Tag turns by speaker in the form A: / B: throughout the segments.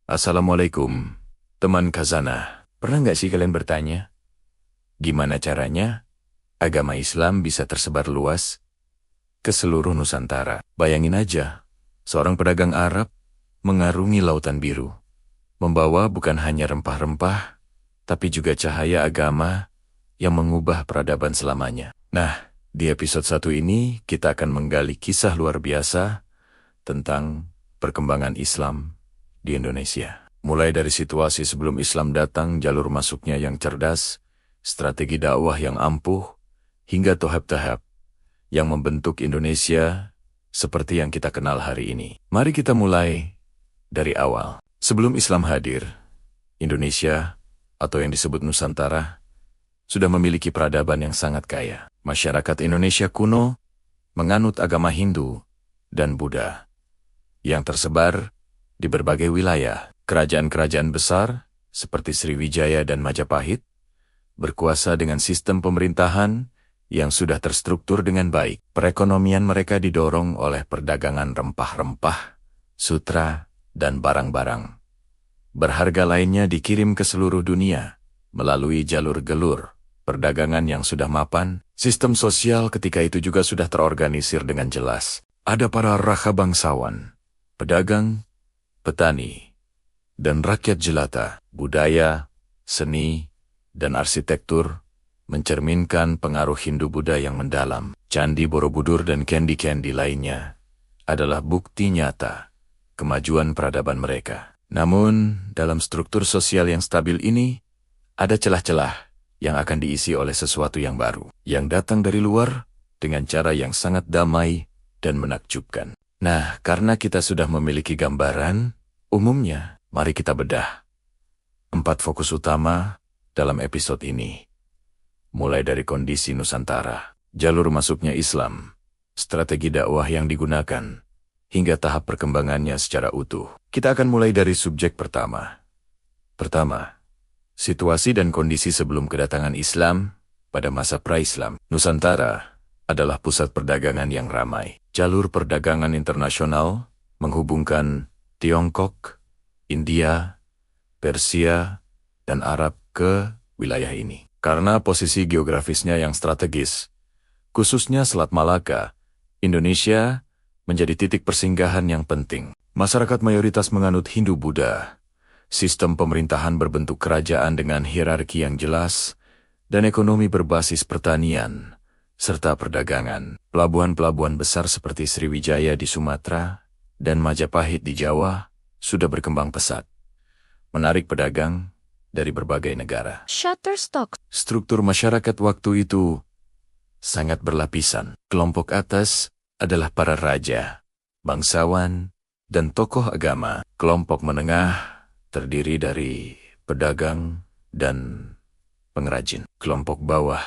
A: Assalamualaikum, teman Khazanah. Pernah nggak sih kalian bertanya, gimana caranya agama Islam bisa tersebar luas ke seluruh Nusantara? Bayangin aja, seorang pedagang Arab mengarungi lautan biru, membawa bukan hanya rempah-rempah, tapi juga cahaya agama yang mengubah peradaban selamanya. Nah, di episode 1 ini kita akan menggali kisah luar biasa tentang perkembangan Islam di Indonesia. Mulai dari situasi sebelum Islam datang, jalur masuknya yang cerdas, strategi dakwah yang ampuh, hingga tahap-tahap yang membentuk Indonesia seperti yang kita kenal hari ini. Mari kita mulai dari awal. Sebelum Islam hadir, Indonesia, atau yang disebut Nusantara, sudah memiliki peradaban yang sangat kaya. Masyarakat Indonesia kuno menganut agama Hindu dan Buddha yang tersebar di berbagai wilayah. Kerajaan-kerajaan besar seperti Sriwijaya dan Majapahit berkuasa dengan sistem pemerintahan yang sudah terstruktur dengan baik. Perekonomian mereka didorong oleh perdagangan rempah-rempah, sutra, dan barang-barang berharga lainnya dikirim ke seluruh dunia melalui jalur gelur perdagangan yang sudah mapan. Sistem sosial ketika itu juga sudah terorganisir dengan jelas. Ada para raja bangsawan, pedagang, petani, dan rakyat jelata. Budaya, seni, dan arsitektur mencerminkan pengaruh Hindu-Buddha yang mendalam. Candi Borobudur dan candi-candi lainnya adalah bukti nyata kemajuan peradaban mereka. Namun, dalam struktur sosial yang stabil ini, ada celah-celah yang akan diisi oleh sesuatu yang baru, yang datang dari luar dengan cara yang sangat damai dan menakjubkan. Nah, karena kita sudah memiliki gambaran umumnya, mari kita bedah 4 fokus utama dalam episode ini. Mulai dari kondisi Nusantara, jalur masuknya Islam, strategi dakwah yang digunakan, hingga tahap perkembangannya secara utuh. Kita akan mulai dari subjek pertama. Pertama, situasi dan kondisi sebelum kedatangan Islam pada masa pra-Islam. Nusantara adalah pusat perdagangan yang ramai. Jalur perdagangan internasional menghubungkan Tiongkok, India, Persia, dan Arab ke wilayah ini. Karena posisi geografisnya yang strategis, khususnya Selat Malaka, Indonesia menjadi titik persinggahan yang penting. Masyarakat mayoritas menganut Hindu-Buddha. Sistem pemerintahan berbentuk kerajaan dengan hierarki yang jelas, dan ekonomi berbasis pertanian, serta perdagangan. Pelabuhan-pelabuhan besar seperti Sriwijaya di Sumatera dan Majapahit di Jawa sudah berkembang pesat, menarik pedagang dari berbagai negara.
B: Shutterstock.
A: Struktur masyarakat waktu itu sangat berlapisan. Kelompok atas adalah para raja, bangsawan, dan tokoh agama. Kelompok menengah terdiri dari pedagang dan pengrajin. Kelompok bawah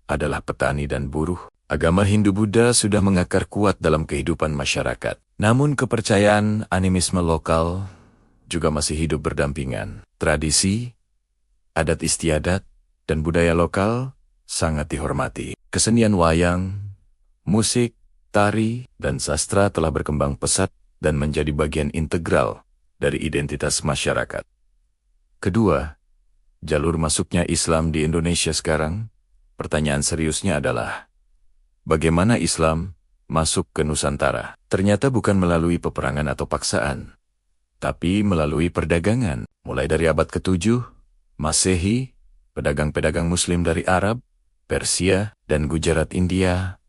A: adalah petani dan buruh. Agama Hindu-Buddha sudah mengakar kuat dalam kehidupan masyarakat. Namun kepercayaan animisme lokal juga masih hidup berdampingan. Tradisi, adat istiadat, dan budaya lokal sangat dihormati. Kesenian wayang, musik, tari, dan sastra telah berkembang pesat dan menjadi bagian integral dari identitas masyarakat. Kedua, jalur masuknya Islam di Indonesia sekarang. Pertanyaan seriusnya adalah, bagaimana Islam masuk ke Nusantara? Ternyata bukan melalui peperangan atau paksaan, tapi melalui perdagangan. Mulai dari abad ke-7, Masehi, pedagang-pedagang Muslim dari Arab, Persia, dan Gujarat India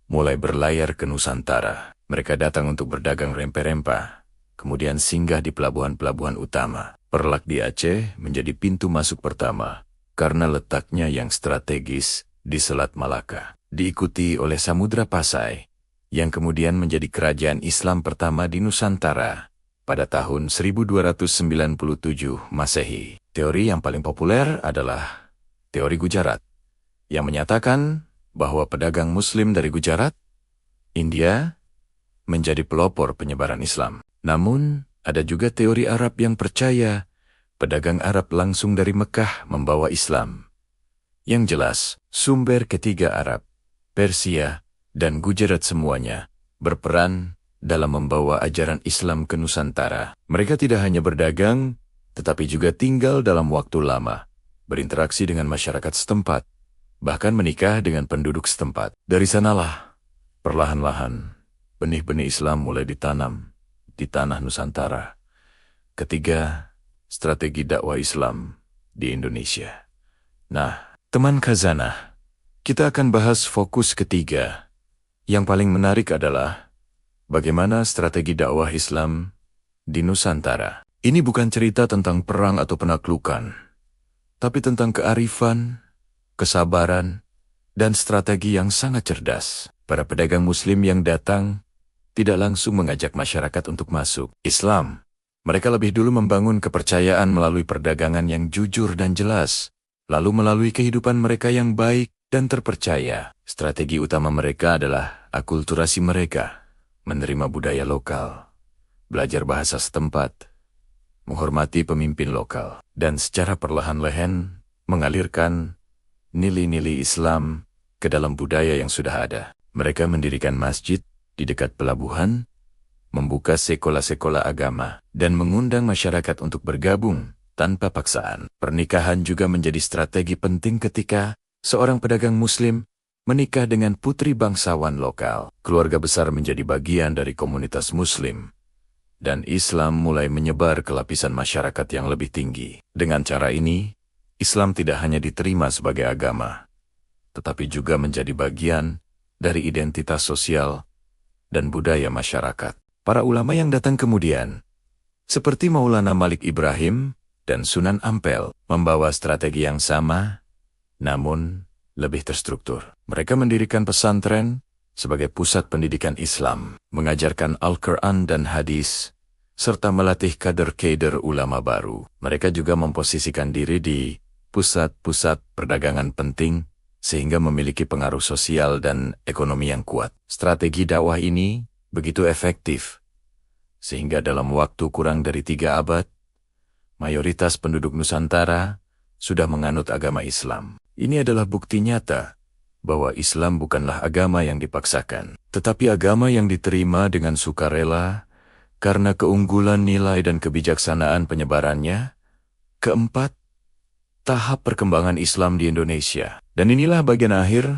A: mulai berlayar ke Nusantara. Mereka datang untuk berdagang rempah-rempah, kemudian singgah di pelabuhan-pelabuhan utama. Perlak di Aceh menjadi pintu masuk pertama karena letaknya yang strategis di Selat Malaka. Diikuti oleh Samudra Pasai, yang kemudian menjadi kerajaan Islam pertama di Nusantara pada tahun 1297 Masehi. Teori yang paling populer adalah teori Gujarat, yang menyatakan bahwa pedagang Muslim dari Gujarat, India, menjadi pelopor penyebaran Islam. Namun, ada juga teori Arab yang percaya pedagang Arab langsung dari Mekah membawa Islam. Yang jelas, sumber ketiga Arab, Persia, dan Gujarat semuanya berperan dalam membawa ajaran Islam ke Nusantara. Mereka tidak hanya berdagang, tetapi juga tinggal dalam waktu lama, berinteraksi dengan masyarakat setempat, bahkan menikah dengan penduduk setempat. Dari sanalah, perlahan-lahan, benih-benih Islam mulai ditanam di tanah Nusantara. Ketiga, strategi dakwah Islam di Indonesia. Nah, teman Khazanah, kita akan bahas fokus ketiga. Yang paling menarik adalah bagaimana strategi dakwah Islam di Nusantara. Ini bukan cerita tentang perang atau penaklukan, tapi tentang kearifan, kesabaran, dan strategi yang sangat cerdas. Para pedagang Muslim yang datang tidak langsung mengajak masyarakat untuk masuk Islam. Mereka lebih dulu membangun kepercayaan melalui perdagangan yang jujur dan jelas, lalu melalui kehidupan mereka yang baik dan terpercaya. Strategi utama mereka adalah akulturasi mereka, menerima budaya lokal, belajar bahasa setempat, menghormati pemimpin lokal, dan secara perlahan-lahan mengalirkan nilai-nilai Islam ke dalam budaya yang sudah ada. Mereka mendirikan masjid di dekat pelabuhan, membuka sekolah-sekolah agama, dan mengundang masyarakat untuk bergabung tanpa paksaan. Pernikahan juga menjadi strategi penting ketika seorang pedagang Muslim menikah dengan putri bangsawan lokal. Keluarga besar menjadi bagian dari komunitas Muslim, dan Islam mulai menyebar ke lapisan masyarakat yang lebih tinggi. Dengan cara ini, Islam tidak hanya diterima sebagai agama, tetapi juga menjadi bagian dari identitas sosial dan budaya masyarakat. Para ulama yang datang kemudian, seperti Maulana Malik Ibrahim dan Sunan Ampel, membawa strategi yang sama, namun lebih terstruktur. Mereka mendirikan pesantren sebagai pusat pendidikan Islam, mengajarkan Al-Quran dan hadis, serta melatih kader-kader ulama baru. Mereka juga memposisikan diri di pusat-pusat perdagangan penting, sehingga memiliki pengaruh sosial dan ekonomi yang kuat. Strategi dakwah ini begitu efektif, sehingga dalam waktu kurang dari 3 abad, mayoritas penduduk Nusantara sudah menganut agama Islam. Ini adalah bukti nyata bahwa Islam bukanlah agama yang dipaksakan, tetapi agama yang diterima dengan sukarela karena keunggulan nilai dan kebijaksanaan penyebarannya. Keempat, tahap perkembangan Islam di Indonesia. Dan inilah bagian akhir,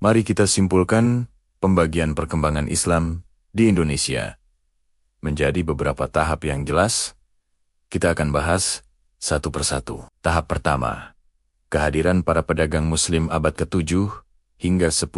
A: mari kita simpulkan pembagian perkembangan Islam di Indonesia menjadi beberapa tahap yang jelas. Kita akan bahas satu persatu. Tahap pertama, kehadiran para pedagang Muslim abad ke-7 hingga 10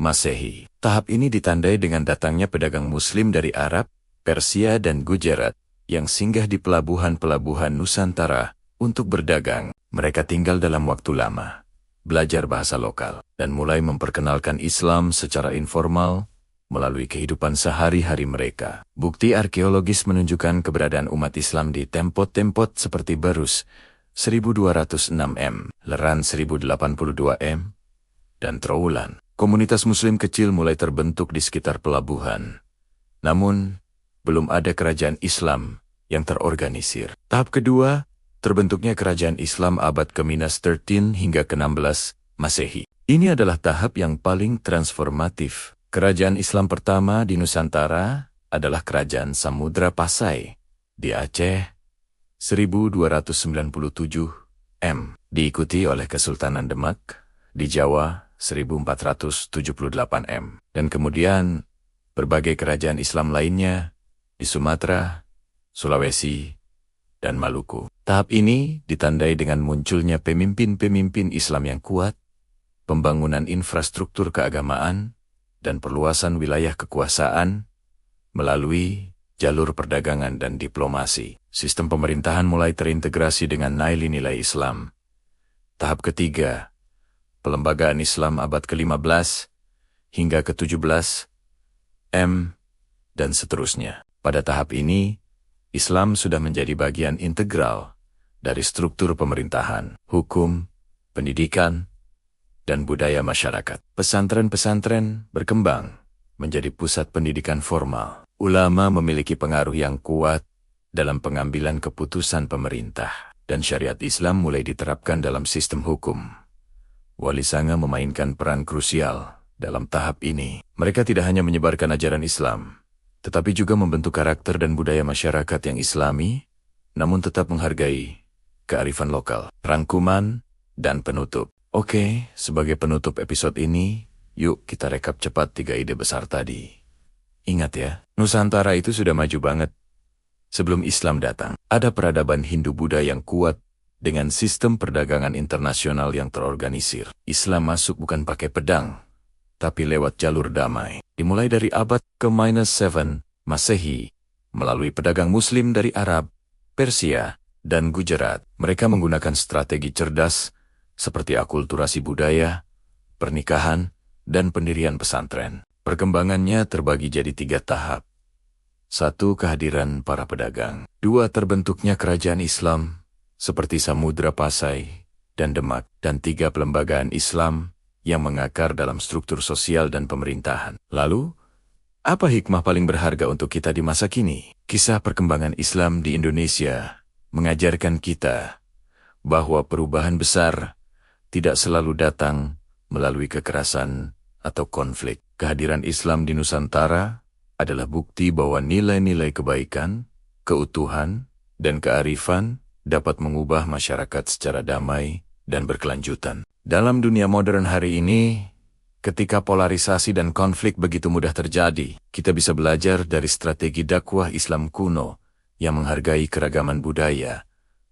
A: Masehi. Tahap ini ditandai dengan datangnya pedagang Muslim dari Arab, Persia, dan Gujarat yang singgah di pelabuhan-pelabuhan Nusantara untuk berdagang. Mereka tinggal dalam waktu lama, belajar bahasa lokal, dan mulai memperkenalkan Islam secara informal melalui kehidupan sehari-hari mereka. Bukti arkeologis menunjukkan keberadaan umat Islam di tempot-tempot seperti Barus 1206 m, Leran 1082 m, dan Trowulan. Komunitas Muslim kecil mulai terbentuk di sekitar pelabuhan. Namun, belum ada kerajaan Islam yang terorganisir. Tahap kedua, terbentuknya kerajaan Islam abad ke-13 hingga ke-16 Masehi. Ini adalah tahap yang paling transformatif. Kerajaan Islam pertama di Nusantara adalah Kerajaan Samudra Pasai di Aceh 1297 m, diikuti oleh Kesultanan Demak di Jawa 1478 m, dan kemudian berbagai kerajaan Islam lainnya di Sumatera, Sulawesi, dan Maluku. Tahap ini ditandai dengan munculnya pemimpin-pemimpin Islam yang kuat, pembangunan infrastruktur keagamaan, dan perluasan wilayah kekuasaan melalui jalur perdagangan dan diplomasi. Sistem pemerintahan mulai terintegrasi dengan nilai-nilai Islam. Tahap ketiga, pelembagaan Islam abad ke-15 hingga ke-17 m, dan seterusnya. Pada tahap ini, Islam sudah menjadi bagian integral dari struktur pemerintahan, hukum, pendidikan, dan budaya masyarakat. Pesantren-pesantren berkembang menjadi pusat pendidikan formal. Ulama memiliki pengaruh yang kuat dalam pengambilan keputusan pemerintah, dan syariat Islam mulai diterapkan dalam sistem hukum. Wali Sanga memainkan peran krusial dalam tahap ini. Mereka tidak hanya menyebarkan ajaran Islam, tetapi juga membentuk karakter dan budaya masyarakat yang islami, namun tetap menghargai kearifan lokal. Rangkuman dan penutup. Oke, sebagai penutup episode ini, yuk kita rekap cepat 3 ide besar tadi. Ingat ya, Nusantara itu sudah maju banget. Sebelum Islam datang, ada peradaban Hindu-Buddha yang kuat dengan sistem perdagangan internasional yang terorganisir. Islam masuk bukan pakai pedang, tapi lewat jalur damai. Dimulai dari abad ke-7 Masehi, melalui pedagang Muslim dari Arab, Persia, dan Gujarat. Mereka menggunakan strategi cerdas seperti akulturasi budaya, pernikahan, dan pendirian pesantren. Perkembangannya terbagi jadi 3 tahap. 1. Kehadiran para pedagang. 2. Terbentuknya kerajaan Islam, seperti Samudra Pasai dan Demak. Dan 3. Pelembagaan Islam yang mengakar dalam struktur sosial dan pemerintahan. Lalu, apa hikmah paling berharga untuk kita di masa kini? Kisah perkembangan Islam di Indonesia mengajarkan kita bahwa perubahan besar tidak selalu datang melalui kekerasan atau konflik. Kehadiran Islam di Nusantara adalah bukti bahwa nilai-nilai kebaikan, keutuhan, dan kearifan dapat mengubah masyarakat secara damai dan berkelanjutan. Dalam dunia modern hari ini, ketika polarisasi dan konflik begitu mudah terjadi, kita bisa belajar dari strategi dakwah Islam kuno yang menghargai keragaman budaya,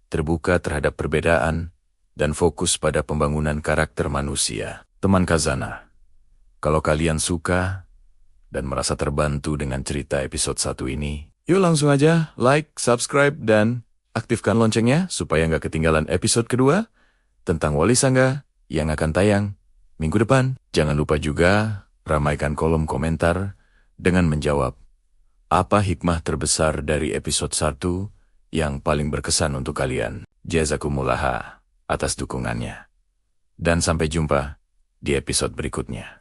A: terbuka terhadap perbedaan, dan fokus pada pembangunan karakter manusia. Teman Khazanah, kalau kalian suka dan merasa terbantu dengan cerita episode 1 ini, yuk langsung aja like, subscribe, dan aktifkan loncengnya supaya nggak ketinggalan episode kedua tentang Wali Sangga yang akan tayang minggu depan. Jangan lupa juga ramaikan kolom komentar dengan menjawab apa hikmah terbesar dari episode 1 yang paling berkesan untuk kalian. Jazakumullah atas dukungannya. Dan sampai jumpa di episode berikutnya.